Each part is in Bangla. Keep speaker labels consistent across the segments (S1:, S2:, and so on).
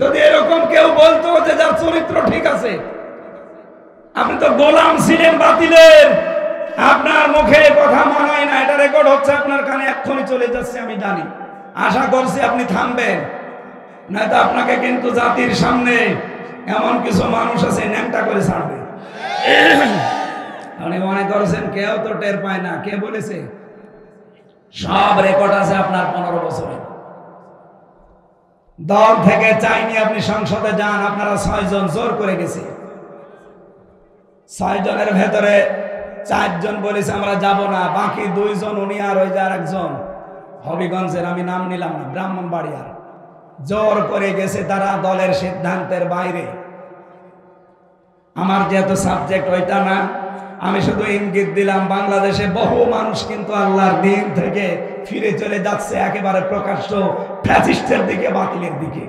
S1: যদি এরকম কেউ বলতো যে যার চরিত্র ঠিক আছে, আপনি তো গোলাম ছিলেন বাতিলের, আপনার মুখে কথা মানায় না, এটা রেকর্ড হচ্ছে আপনার কানে, এক্ষুনি চলে যাচ্ছে আমি জানি। আশা করছি আপনি থামবেন, নয়তো আপনাকে কিন্তু জাতির সামনে এমন কিছু মানুষ আছে ন্যাংটা করে ছাড়বে। আপনি মনে করছেন কেউ তো টের পায় না, কে বলেছে? সব রেকর্ড আছে আপনার 15 বছরে। দল থেকে চাইনি আপনি সংসদে যান, আপনারা 6 জন জোর করে গেছে। 6 জনের ভেতরে 4 জন বলেছে আমরা যাব না, বাকি 2 জন উনি আর ওই যে আরেকজন হবিগঞ্জের, আমি নাম নিলাম না, ব্রাহ্মণবাড়িয়ার, জোর করে গেছে তারা দলের সিদ্ধান্তের বাইরে। আমার যেহেতু সাবজেক্ট ওইটা না, আমি শুধু ইঙ্গিত দিলাম বাংলাদেশে বহু মানুষ কিন্তু আল্লাহর দিন থেকে ফিরে চলে যাচ্ছে একেবারে প্রকাশ্য ফ্যাসিস্টের দিকে, বাতিলের দিকে।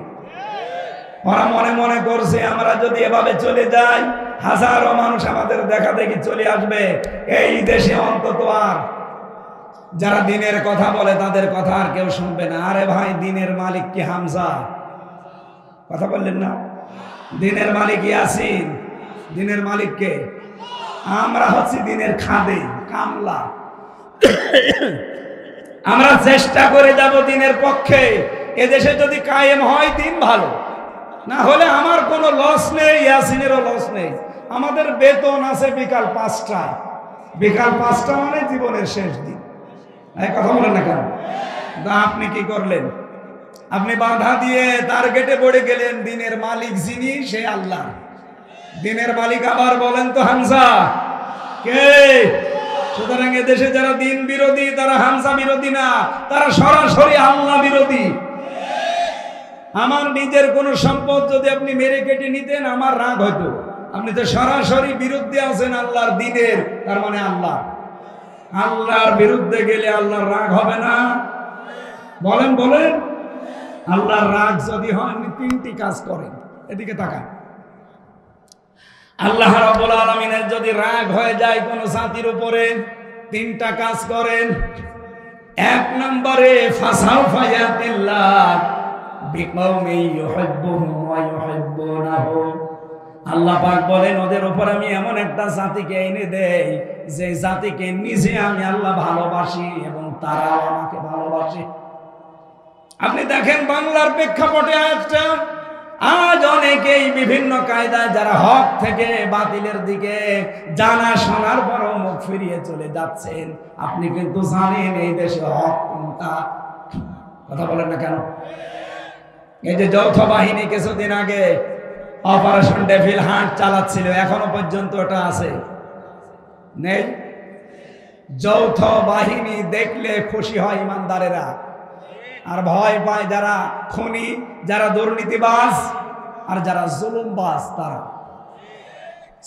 S1: ওরা মনে মনে করছে আমরা যদি এভাবে চলে যাই হাজারো মানুষ আমাদের দেখা দেখি চলে আসবে, এই দেশে অন্তত আর যারা দিনের কথা বলে তাদের কথা আর কেউ শুনবে না। আরে ভাই, দিনের মালিক কি হামজা? কথা বললেন না? দিনের মালিক ইয়াসিন, দিনের মালিক কে? আমরা হচ্ছি দিনের খাদেম, কামলা। আমরা চেষ্টা করে যাব দিনের পক্ষে। এদেশে যদি কায়েম হয় দিন ভালো, না হলে আমার কোনো লস নেই, ইয়াসিনেরও লস নেই। আমাদের বেতন আছে বিকাল 5টায়, বিকাল 5টা মানে জীবনের শেষ দিন। এই কথা বলেন না কেন? আপনি কি করলেন? আপনি বাধা দিয়ে টার্গেটে পড়ে গেলেন। দিনের মালিক যিনি, সে আল্লাহ। দিনের মালিক আবার বলেন তো হামজা কে? সুতরাং এদেশে যারা দিন বিরোধী তারা হামজা বিরোধী না, তারা সরাসরি আল্লাহ বিরোধী। আমার নিজের কোন সম্পদ যদি আপনি মেরে কেটে নিতেন আমার রাগ হতো। আপনি তো সরাসরি বিরুদ্ধে আছেন আল্লাহর দিনের, তার মানে আল্লাহ। আল্লাহর বিরুদ্ধে গেলে আল্লাহর রাগ হবে না? বলেন বলেন। আল্লাহর রাগ যদি হয়, আপনি 3টি কাজ করেন। এদিকে তাকান। আল্লাহ রাব্বুল আলামিনের যদি রাগ হয়ে যায় কোন জাতির উপরে, 3টা কাজ করেন। 1 নম্বরে ফাসাউফা ইয়াতিল্লাহ বিকওমি ইউহিব্বুহুম ওয়া ইউহিব্বুনাহু। আল্লাহ পাক বলেন ওদের উপর আমি এমন একটা জাতিকে এনে দেই যে জাতিকে নিজে আমি আল্লাহ ভালোবাসি এবং তারাও আমাকে ভালোবাসে। আপনি দেখেন বাংলার প্রেক্ষাপটে আয়াতটা, আজ অনেকেই বিভিন্ন কায়দায় যারা হক থেকে বাতিলের দিকে জানা শোনার পরও মুখ ফিরিয়ে চলে যাচ্ছেন। আপনি কিন্তু জানেন এই দেশে হক কোনটা। কথা বলেন না কেন? এই যে যৌথ বাহিনী কিছুদিন আগে অপারেশন ডেভিল হান্ট চালাচ্ছিল, এখনো পর্যন্ত ওটা আছে নেই? যৌথ বাহিনী দেখলে খুশি হয় ইমানদারেরা, আর ভয় পায় যারা খুনি, যারা দুর্নীতিবাজ, আর যারা জুলুমবাজ তারা।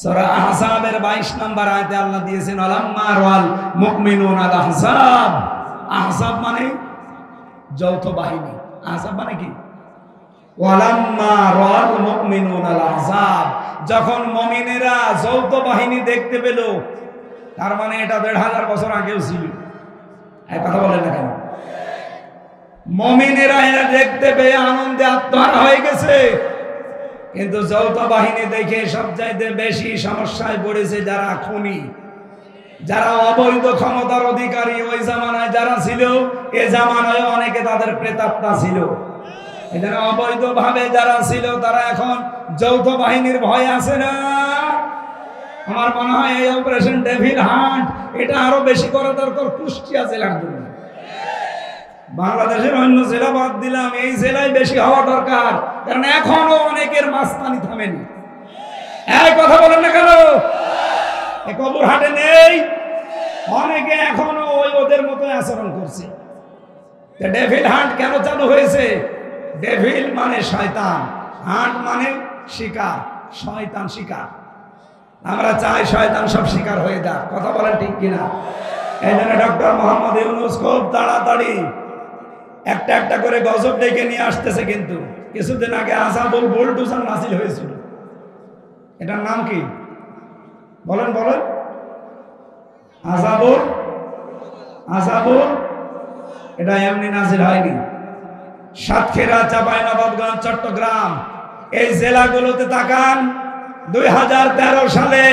S1: সূরা আহজাবের 22 নম্বর আয়াতে আল্লাহ দিয়েছেন আলাম্মা রাল মুমিনুন আল আহজাব। আহজাব মানে যৌথ বাহিনী। আহজাব মানে কি? ওয়ালাম্মা রাল মুমিনুন আল আহজাব, যখন মুমিনেরা যৌথ বাহিনী দেখতে পেল, তার মানে এটা 1500 বছর আগেও ছিল। এই কথা বলেন না কেন? মুমিনেরা এরা দেখতে পেয়ে আনন্দে আত্মহারা হয়ে গেছে, কিন্তু যৌথ বাহিনী দেখে সবচাইতে বেশি সমস্যায় পড়েছে যারা খুনি, যারা অবৈধ ক্ষমতার অধিকারী। ওই জামানায় যারা ছিল, এ জামানায় অনেকে তাদের প্রেতাত্মা ছিল। এখানে অবৈধভাবে যারা ছিল তারা এখন যৌথ বাহিনীর ভয় আছে না? আমার মনে হয় এই অপারেশন ডেভিল হান্ট এটা আরো বেশি করা দরকার কুষ্টিয়া জেলার জন্য। বাংলাদেশের অন্য জেলা বাদ দিলাম, এই জেলায় বেশি হওয়া দরকার, কারণ এখনো অনেকের মাস্তানি থামেনি। এই কথা বলেন না কেন? কবর হাটে নেই, অনেকে এখনো ওই ওদের মতো আচরণ করছে। ডেভিল হান্ট কেন চালু হয়েছে? ডেভিল মানে শয়তান, হান্ট মানে শিকার, শয়তান শিকার। আমরা চাই শয়তান সব শিকার হয়ে যাক। কথা বলেন ঠিক কিনা? এই জন্য ডক্টর মোহাম্মদ ইউনূস খুব তাড়াতাড়ি একটা একটা করে গজব ডেকে নিয়ে আসতেছে। কিন্তু কিছুদিন আগে আসাদুল বুলডুজার নাজিল হয়েছিল। এটার নাম কি বলেন বলেন? আযাবুল এটা এমনি নাজিল হয়নি। সাতক্ষীরা, চাঁপাইনবাবগঞ্জ, চট্টগ্রাম এই জেলাগুলোতে তাকান। 2013 সালে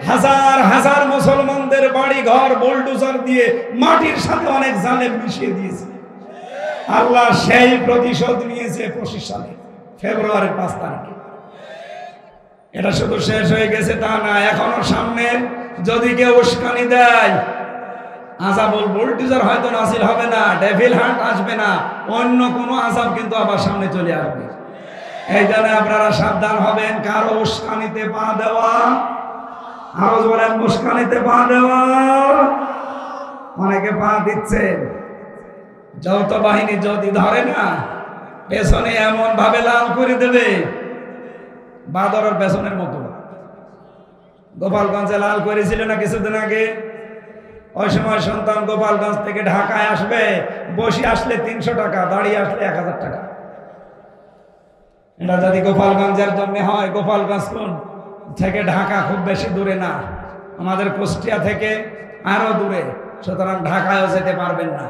S1: হাজার হাজার মুসলমানদের বাড়ি ঘর বুলডোজার দিয়ে মাটির সাথে অনেক জালেম মিশিয়ে দিয়েছে। আল্লাহ সেই প্রতিশোধ নিয়েছে 25 সালে ফেব্রুয়ারির 5 তারিখে। এটা শুধু শেষ হয়ে গেছে তা না, এখনো সামনে যদি কেউ উস্কানি দেয়, আযাবুল বুলডোজার হয়তো নাসিল হবে না, ডেভিল হান্ট আসবে না, অন্য কোনো আযাব কিন্তু আবার সামনে চলে আসবে। এই জন্য আপনারা সাবধান হবেন। কারো উস্কানিতে পা দেওয়া, আরো জোরে উস্কানিতে পা দেওয়া। অনেকে পা দিচ্ছেন। যৌথ বাহিনী যদি ধরে না, পেছনে এমন ভাবে লাল করে দেবে বাদরের পেছনের মতো। গোপালগঞ্জে লাল করেছিল না কিছুদিন আগে? ওই সময় সন্তান গোপালগঞ্জ থেকে ঢাকায় আসবে, বসে আসলে 300 টাকা, দাঁড়িয়ে আসলে 1000 টাকা। এটা যদি গোপালগঞ্জের জন্য হয়, গোপালগঞ্জ থেকে ঢাকা খুব বেশি দূরে না, আমাদের কুষ্টিয়া থেকে আরো দূরে, সুতরাং ঢাকায়ও যেতে পারবেন না।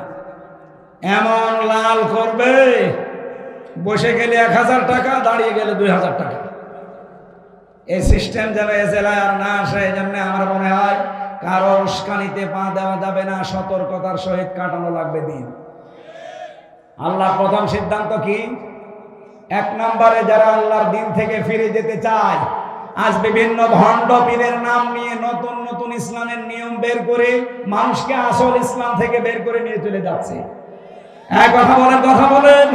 S1: এমন লাল করবে, বসে গেলে 1000 টাকা, দাঁড়িয়ে গেলে 2000 টাকা। এই সিস্টেম যেন এ জেলায় আর না আসে। এই জন্য আমার মনে হয় কারো উস্কানিতে পা দেওয়া যাবে না, সতর্কতার সহিত কাটানো লাগবে দিন। আল্লাহ প্রথম সিদ্ধান্ত কি? 1 নম্বরে যারা আল্লাহর দিন থেকে ফিরে যেতে চায়, আজ বিভিন্ন ভণ্ড পীরের নাম নিয়ে নতুন নতুন ইসলামের নিয়ম বের করে মানুষকে আসল ইসলাম থেকে বের করে নিয়ে চলে যাচ্ছে। কথা বলেন।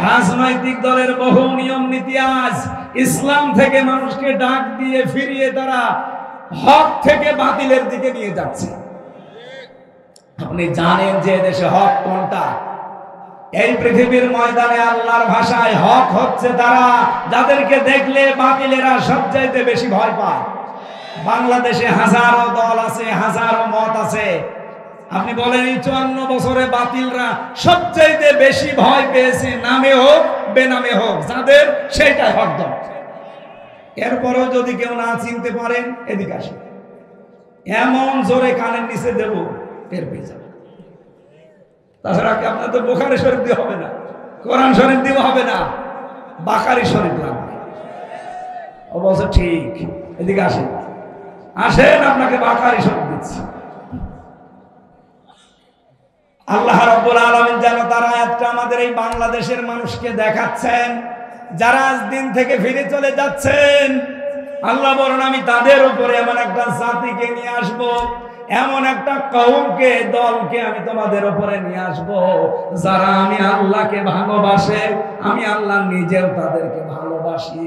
S1: রাজনৈতিক দলের বহু নিয়ম নীতি আজ ইসলাম থেকে মানুষকে ডাক দিয়ে ফিরিয়ে তারা হক থেকে বাতিলের দিকে নিয়ে যাচ্ছে। আপনি জানেন যে দেশে হক কোনটা? এই পৃথিবীর ময়দানে আল্লাহর ভাষায় হক হচ্ছে তারা যাদেরকে দেখলে বাতিলেরা সবচাইতে বেশি ভয় পায়। বাংলাদেশে হাজারো দল আছে, হাজারো মত আছে। আপনি বলেন এই 54 বছরে বাতিলরা সবচাইতে বেশি ভয় পেয়েছে, নামে হোক বেনামে হোক, যাদের সেইটাই হক দল। এরপরেও যদি কেউ না চিনতে পারেন, এদিকে আসেন, এমন জোরে কানের নিচে দেব, টের পেয়ে যাবে। তাছাড়া আপনার তো বুখারী শরীফ দিয়ে হবে না, কোরআন শরীফ দিয়ে হবে না, বাকারি শরীফ লাগবে। অবশ্য ঠিক, এদিকে আসেন, আপনাকে বাকারি শরীফ দিচ্ছি। আল্লাহ রাব্বুল আলামিন যেন তার আয়াতটা আমাদের এই বাংলাদেশের মানুষকে দেখাচ্ছেন, যারা আজ দিন থেকে ফিরে চলে যাচ্ছেন। আল্লাহ বলেন, আমি তাদের উপরে এমন একটা জাতিকে নিয়ে আসব, এমন একটা কওমকে, দলকে আমি তোমাদের উপরে নিয়ে আসব, যারা আমি আল্লাহকে ভালোবাসে, আমি আল্লাহ নিজেও তাদেরকে ভালোবাসি।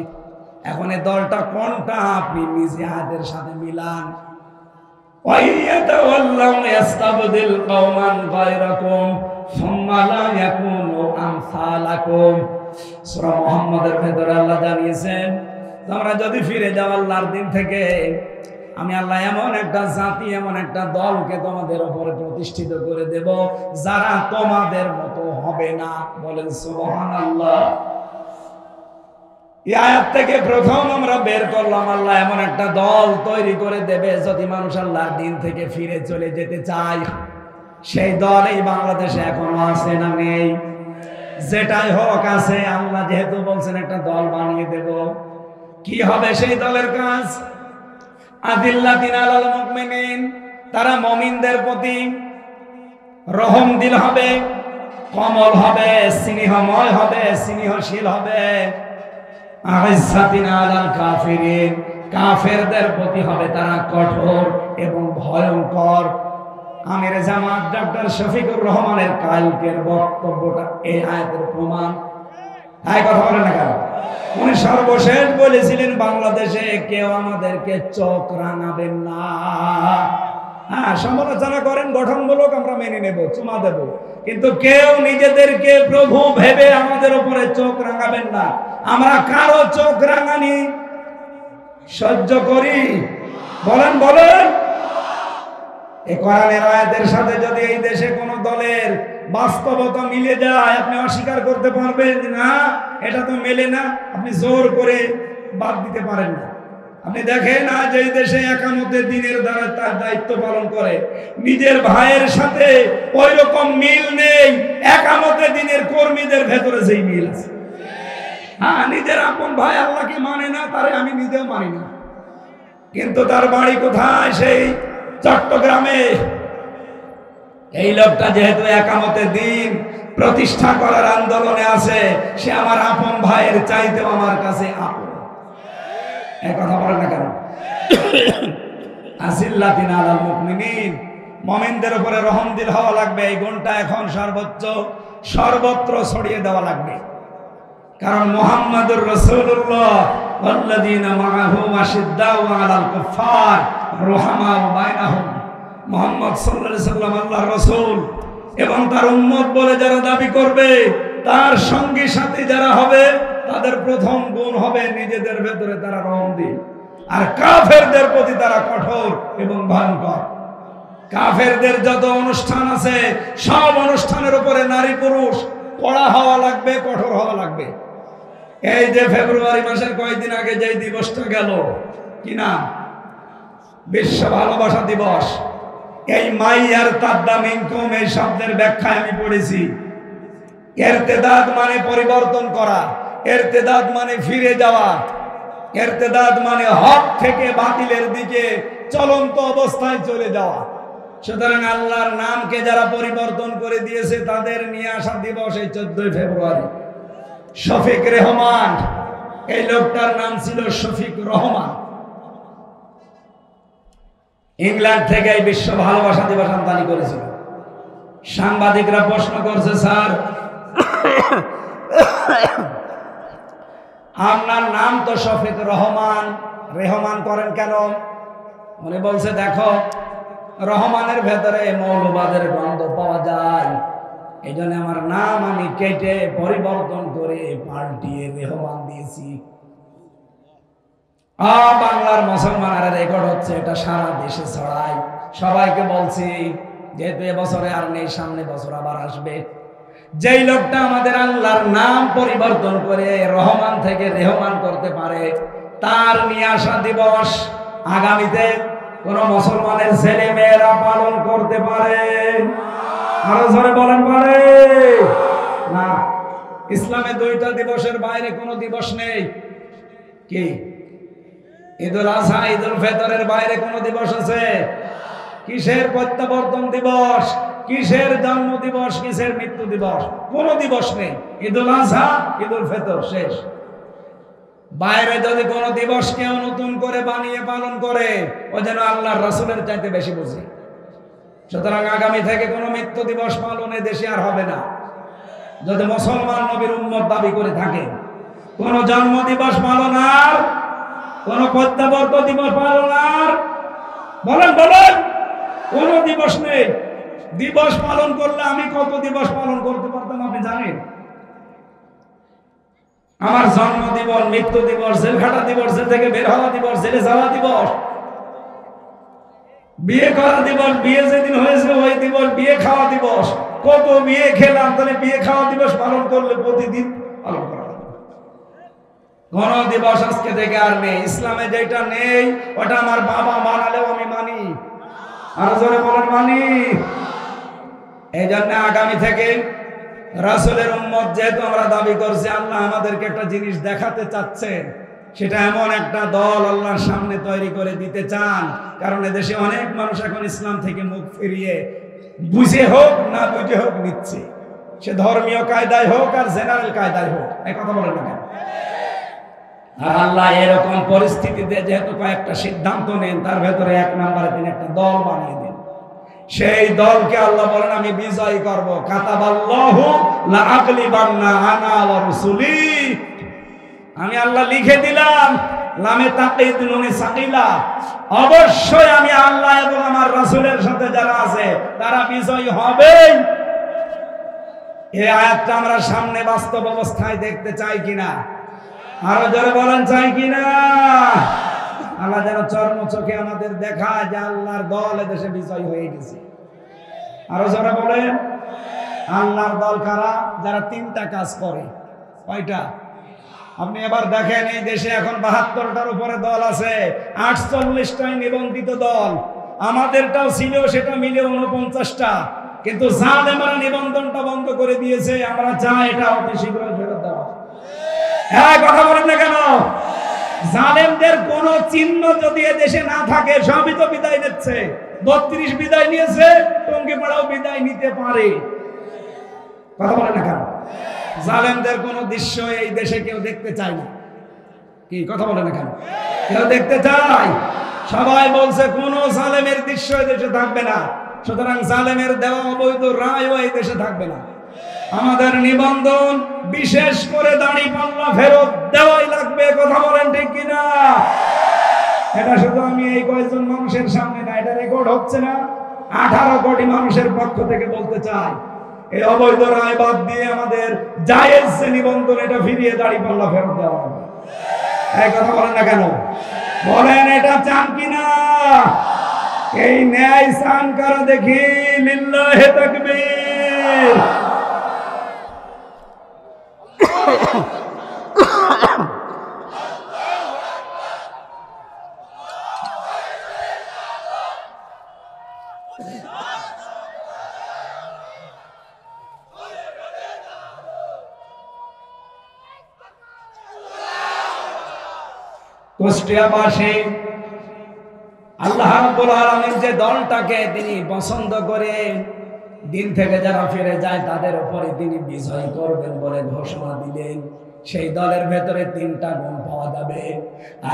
S1: এখন এই দলটা কোনটা আপনি নিজে হাতের সাথে মিলান। সূরা মুহাম্মাদের ভেতরে আল্লাহ জানিয়েছেন, তোমরা যদি ফিরে যাও আল্লাহর দিন থেকে, আমি আল্লাহ এমন একটা জাতি, এমন একটা দলকে তোমাদের উপরে প্রতিষ্ঠিত করে দেব, যারা তোমাদের মতো হবে না। বলেন সুবহানাল্লাহ। এই আয়াত থেকে প্রথম আমরা বের করলাম, আল্লাহ এমন একটা দল তৈরি করে দেবে যদি মানুষ আল্লাহর দিন থেকে ফিরে চলে যেতে চায়। সেই দল এই বাংলাদেশে এখনো আছে না নেই? যেটাই হোক আছে। আল্লাহ যেহেতু বলছেন একটা দল বানিয়ে দেব, কি হবে সেই দলের কাজ? আদিল্লাতিন আলাল মুমিনিন, তারা মুমিনদের প্রতি রহম দিল হবে, কমল হবে, স্নেহময় হবে, স্নেহশীল হবে। আইসাতিন আলাল কাফিরিন, কাফেরদের প্রতি হবে তারা কঠোর এবং ভয়ঙ্কর। আমির জামাত ডক্টর শফিকুর রহমানের কালকের বক্তব্যটা এই আয়াতের প্রমাণ। তাই কথা বলেন না কেন? উনি সর্বশেষ বলেছিলেন, বাংলাদেশে কেউ আমাদেরকে চোখ রাঙাবেন না। হ্যাঁ, সমালোচনা করেন গঠনমূলক, আমরা মেনে নেব, চুমা দেব, কিন্তু কেউ নিজেদেরকে প্রভু ভেবে আমাদের উপরে চোখ রাঙাবেন না। আমরা কারো চোখ রাঙানি সহ্য করি? বলেন বলেন। এই কোরআনের আয়াতের সাথে যদি এই দেশে কোন দলের বাস্তবতা মিলে যায়, আপনি অস্বীকার করতে পারবেন না এটা তো মেলে না, আপনি জোর করে বাদ দিতে পারেন না। আপনি দেখেন আজ এই দেশে একামতের দিনের দ্বারা তার দায়িত্ব পালন করে নিজের ভাইয়ের সাথে ওই রকম মিল নেই একামতের দিনের কর্মীদের ভেতরে যেই মিল আছে। হ্যাঁ, নিজের আপন ভাই আল্লাহকে মানে না, তারে আমি নিজেও মানি না, কিন্তু তার বাড়ি কোথায়? সেই চট্টগ্রামে। এই লোকটা যেহেতু একামতের দিন প্রতিষ্ঠা করার আন্দোলনে আছে, সে আমার আপন ভাইয়ের চাইতেও আমার কাছে আপন। এই কথা বলেন না কেন? আসিল্লাতিন আলাল মুমিনিন, মুমিনদের উপরে রহমদিল হওয়া লাগবে। এই গুণটা এখন সর্বত্র ছড়িয়ে দেওয়া লাগবে। কারণ মুহাম্মাদুর রাসূলুল্লাহ ওয়াল্লাযীনা মাআহু আশিদ্দাউ আলাল কুফফার রুহামাউ বাইনাহুম, মুহাম্মদ সাল্লাল্লাহু আলাইহি সাল্লাম আল্লাহর রাসূল এবং তার উম্মত বলে যারা দাবি করবে, তার সঙ্গী সাথী যারা হবে, তাদের প্রথম গুণ হবে নিজেদের ভেতরে তারা রহমদিল, আর কাফেরদের প্রতি তারা কঠোর এবং ভয়ঙ্কর। কাফেরদের যত অনুষ্ঠান আছে সব অনুষ্ঠানের উপরে নারী পুরুষ কড়া হওয়া লাগবে, কঠোর হওয়া লাগবে। এই যে ফেব্রুয়ারি মাসের কয়েকদিন আগে যে দিবসটা গেল, কি নাম? বিশ্ব ভালোবাসা দিবস। এই মাই আর তাদ্দাম ইনকুম এই শব্দের ব্যাখ্যায় আমি পড়েছি, ইরতেদাদ মানে পরিবর্তন করা, ইরতেদাদ মানে ফিরে যাওয়া, ইরতেদাদ মানে হক থেকে বাতিলের দিকে চলন্ত অবস্থায় চলে যাওয়া। সুতরাং আল্লাহর নামকে যারা পরিবর্তন করে দিয়েছে তাদের নিয়ে আসা দিবস এই 14 ফেব্রুয়ারি। শফিক রেহমান, এই লোকটার নাম ছিল শফিক রহমান। ইংল্যান্ড থেকে এই বিশ্ব ভালোবাসা দিবস আমদানি করেছিল। সাংবাদিকরা প্রশ্ন করছে, স্যার আপনার নাম তো শফিক রহমান, রেহমান করেন কেন? উনি বলছে, দেখো রহমানের ভেতরে মৌলবাদের গন্ধ পাওয়া যায়, এই জন্য আমার নাম আমি কেটে পরিবর্তন করে পাল্টিয়ে রেহমান দিয়েছি। বাংলার মুসলমানেরা রেকর্ড হচ্ছে, এটা সারা দেশে ছড়াই। সবাইকে বলছি, যেহেতু এবছরে আর নেই, সামনে বছর আবার আসবে। যেই লোকটা আমাদের আল্লাহর নাম পরিবর্তন করে রহমান থেকে রেহমান করতে পারে, তার নিয়ে আসা দিবস আগামীতে কোন মুসলমানের ছেলে মেয়েরা পালন করতে পারে? আরো জোরে বলেন, পারে না? ইসলামে 2টা দিবসের বাইরে কোনো দিবস নেই। কি? ঈদুল আজহা, ঈদুল ফিতরের বাইরে কোনো দিবস আছে? কিসের প্রত্যাবর্তন দিবস, কিসের জন্ম দিবস, কিসের মৃত্যু দিবস? কোনো দিবস নেই। ঈদুল আজহা, ঈদুল ফিতর, শেষ। বাইরে যদি কোনো দিবস কেউ নতুন করে বানিয়ে পালন করে, ও যেন আল্লাহর রাসূলের চাইতে বেশি বুঝে। সুতরাং আগামী থেকে কোনো মৃত্যু দিবস পালনে দেশে আর হবে না। যদি মুসলমান নবীর উম্মত দাবি করে থাকে, কোন জন্ম দিবস পালন আর, কোন প্রত্যাবর্তন দিবস পালন আর, বলেন বলেন, কোন দিবস নেই। দিবস পালন করলে আমি কত দিবস পালন করতে পারতাম আপনি জানেন? আমার জন্ম দিবস, মৃত্যু দিবস, জেলখাটা দিবস, জেল থেকে বের হওয়া দিবস, জেলে যাওয়া দিবস, বিয়ে করা দিবস, বিয়ে যেদিন হয়েছে ওই দিবস, বিয়ে খাওয়া দিবস, কত বিয়ে খেলাম, তাহলে বিয়ে খাওয়া দিবস পালন করলে প্রতিদিন পালন করা হবে। কোন দিবস আজকে থেকে আর নেই। ইসলামে যেটা নেই ওটা আমার বাবা মানালেও আমি মানি। আর জোরে বলেন, মানি। এই জন্য আগামী থেকে রাসূলের উম্মত যেহেতু আমরা দাবি করছি, আল্লাহ আমাদেরকে একটা জিনিস দেখাতে চাচ্ছেন, সেটা এমন একটা দল আল্লাহর সামনে তৈরি করে দিতে চান। কারণ এদেশে অনেক মানুষ এখন ইসলাম থেকে মুখ ফিরিয়ে বুঝে হোক না বুঝে হোক নিচ্ছে, সে ধর্মীয় কায়দায় হোক আর জেনারেল কায়দায় হোক। এই কথা বলেন না কেন? আর আল্লাহ এরকম পরিস্থিতিতে যেহেতু কয়েকটা সিদ্ধান্ত নেন, তার ভেতরে 1 নম্বরে তিনি একটা দল বানিয়ে দেন। সেই দলকে আল্লাহ বলেন আমি বিজয় করব। কাতাবাল্লাহু লা আগলিবান্না আনা ওয়া রাসূলি, আমি আল্লাহ লিখে দিলাম, লামে তাকিদ নুনে সাকিলা, অবশ্যই আমি আল্লাহ এবং আমার রাসূলের সাথে যারা আছে তারা বিজয় হবে। এই আয়াতটা আমরা সামনে বাস্তব অবস্থায় দেখতে চাই কিনা? আরো জোরে বলেন, চাই কিনা? আল্লাহ যেন চর্ম চোখে আমাদের দেখায় যে আল্লাহর দল এদেশে বিজয় হয়ে গেছে। আরো জোরে বলেন, আল্লাহর দল কারা? যারা 3টা কাজ করে। কয়টা? আপনি এবার দেখেন এই দেশে এখন 72টার উপরে দল আছে, 48টাই নিবন্ধিত দল। আমাদেরটাও ছিল, সেটা মিলে 49টা, কিন্তু জালেমরা নিবন্ধনটা বন্ধ করে দিয়েছে। আমরা চাই এটা অতি শীঘ্র ফেরত দেওয়া। হ্যাঁ, কথা বলেন না কেন? জালেমদের কোন চিহ্ন যদি দেশে না থাকে, সবই তো বিদায় নিচ্ছে। 32 বিদায় নিয়েছে, টঙ্গিপাড়াও বিদায় নিতে পারে। কথা বলেন না কেন? জালেমদের কোন দৃশ্য এই দেশে কেউ দেখতে চায় না। কি কথা বলেন না কেন? কেউ দেখতে চায়? সবাই বলছে কোন জালেমের দৃশ্য এই দেশে থাকবে না। সুতরাং জালেমের দেওয়া অবৈধ রায়ও এই দেশে থাকবে না। আমাদের নিবন্ধন, বিশেষ করে দাড়িপাল্লা ফেরত দেওয়াই লাগবে। কথা বলেন ঠিক কিনা? এটা শুধু আমি এই কয়েকজন মানুষের সামনে না, এটা রেকর্ড হচ্ছে না, 18 কোটি মানুষের পক্ষ থেকে বলতে চাই, এই অবৈধ রায় বাদ দিয়ে আমাদের জায়েজ যে নিবন্ধন, এটা ফিরিয়ে দাড়িপাল্লা ফেরত দেওয়া হবে। এই কথা বলেন না কেন? বলেন এটা চান কিনা? এই ন্যায় চান কারা দেখি? লিল্লাহে তাকবীর। কুষ্টিয়াবাসী আল্লাহ রাব্বুল আলামিন যে দলটাকে তিনি পছন্দ করে দিন থেকে যারা ফিরে যায় তাদের উপরে তিনি বিজয় করবেন বলে ঘোষণা দিলেন। সেই দলের ভেতরে 3টা গুণ পাওয়া যাবে।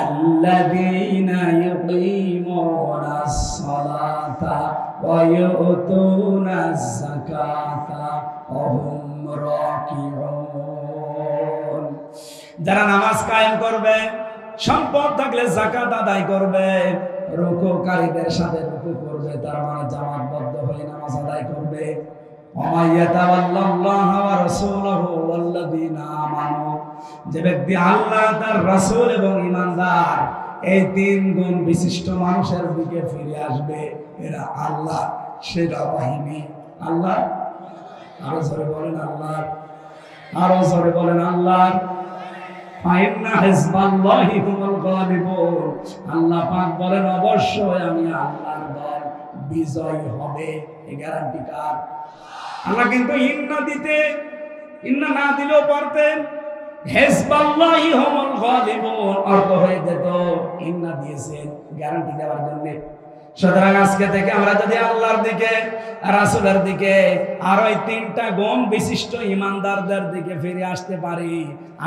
S1: আল্লাযীনা ইউকিমুনাস সালাতা ওয়া ইউতুনাজ যাকাতা ওয়া হুম রাকিউন। যারা নামাজ কায়েম করবে, সম্পদ থাকলে যাকাত আদায় করবে, রুকুকারীদের সাথে রুকু করবে, তার মানে জামাতবদ্ধ হয়ে নামাজ আদায় করবে। যে ব্যক্তি আল্লাহ, তার রাসূল এবং ঈমানদার, এই 3 গুণ বিশিষ্ট মানুষের দিকে ফিরে আসবে। এরা আল্লাহ সেনাবাহিনী। আল্লাহ, আরো জোরে বলেন আল্লাহ, আরো জোরে বলেন আল্লাহ। আল্লাহ পাক বলেন অবশ্যই আমি আল্লাহর দল বিজয় হবে। এই গ্যারান্টি কার? আল্লাহ কিন্তু ইন্না না দিলেও পারতেন, হিজবাল্লাহি হুমুল গালিবুন অর্থ হয়ে যেত। ইন্না দিয়েছেন গ্যারান্টি দেওয়ার জন্য। সুতরাং আজকে থেকে আমরা যদি আল্লাহর দিকে, রাসূলের দিকে, আর ওই 3টা গুণ বিশিষ্ট ঈমানদারদের দিকে ফিরে আসতে পারি,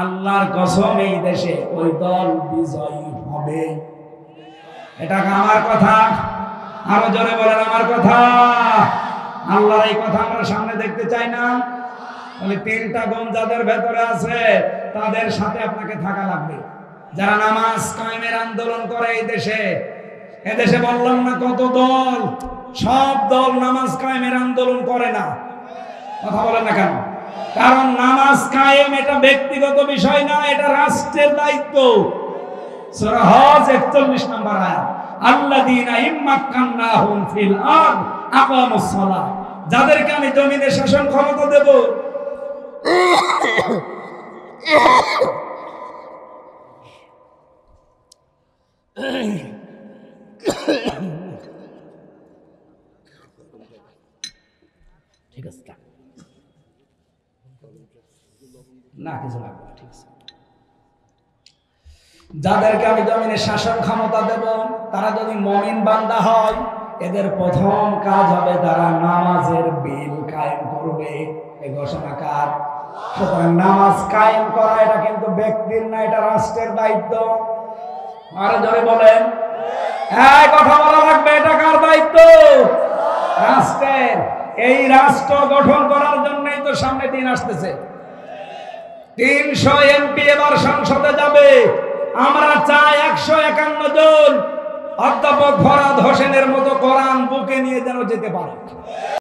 S1: আল্লাহর কসম এই দেশে ওই দল বিজয়ী হবে। এটা আমার কথা, আরো জোরে বলেন আমার কথা। আল্লাহর এই কথা আমরা সামনে দেখতে চাই না? বলে 3টা গুণ যাদের ভেতরে আছে তাদের সাথে আপনাকে থাকা লাগবে। যারা নামাজ কায়েমের আন্দোলন করে এই দেশে, এদেশে বললাম না কত দল, সব দল নামাজ কায়েমের আন্দোলন করে না। কথা বলেন না কেন? কারণ নামাজ কায়েম এটা ব্যক্তিগত বিষয় না, এটা রাষ্ট্রের দায়িত্ব। সূরা হজ 41 নম্বর আয়াত, আল্লাযীনা ইম্মাক্কান্নাহুম ফিল আরদ আকামুস সালাহ। যাদেরকে আমি জমিনে শাসন ক্ষমতা দেব, ঠিক আছে না, কিছু লাগবে না, ঠিক আছে। যাদেরকে আমি জমিনে শাসন ক্ষমতা দেব, তারা যদি মুমিন বান্দা হয়, এদের প্রথম কাজ হবে তারা নামাজের বিল কায়েম করবে। এই ঘোষণা কার? সুতরাং নামাজ কায়েম করা এটা কিন্তু ব্যক্তির না, এটা রাষ্ট্রের দায়িত্ব। আরো জোরে বলেন, এই কথা বলা লাগবে, এটা কার দায়িত্ব? রাষ্ট্রের। এই রাষ্ট্র গঠন করার জন্যই তো সামনে দিন আসতেছে। 300 এমপি এবার সংসদে যাবে। আমরা চাই 151 জন অধ্যাপক ফরহাদ হোসেনের মতো কোরআন বুকে নিয়ে যেন যেতে পারে।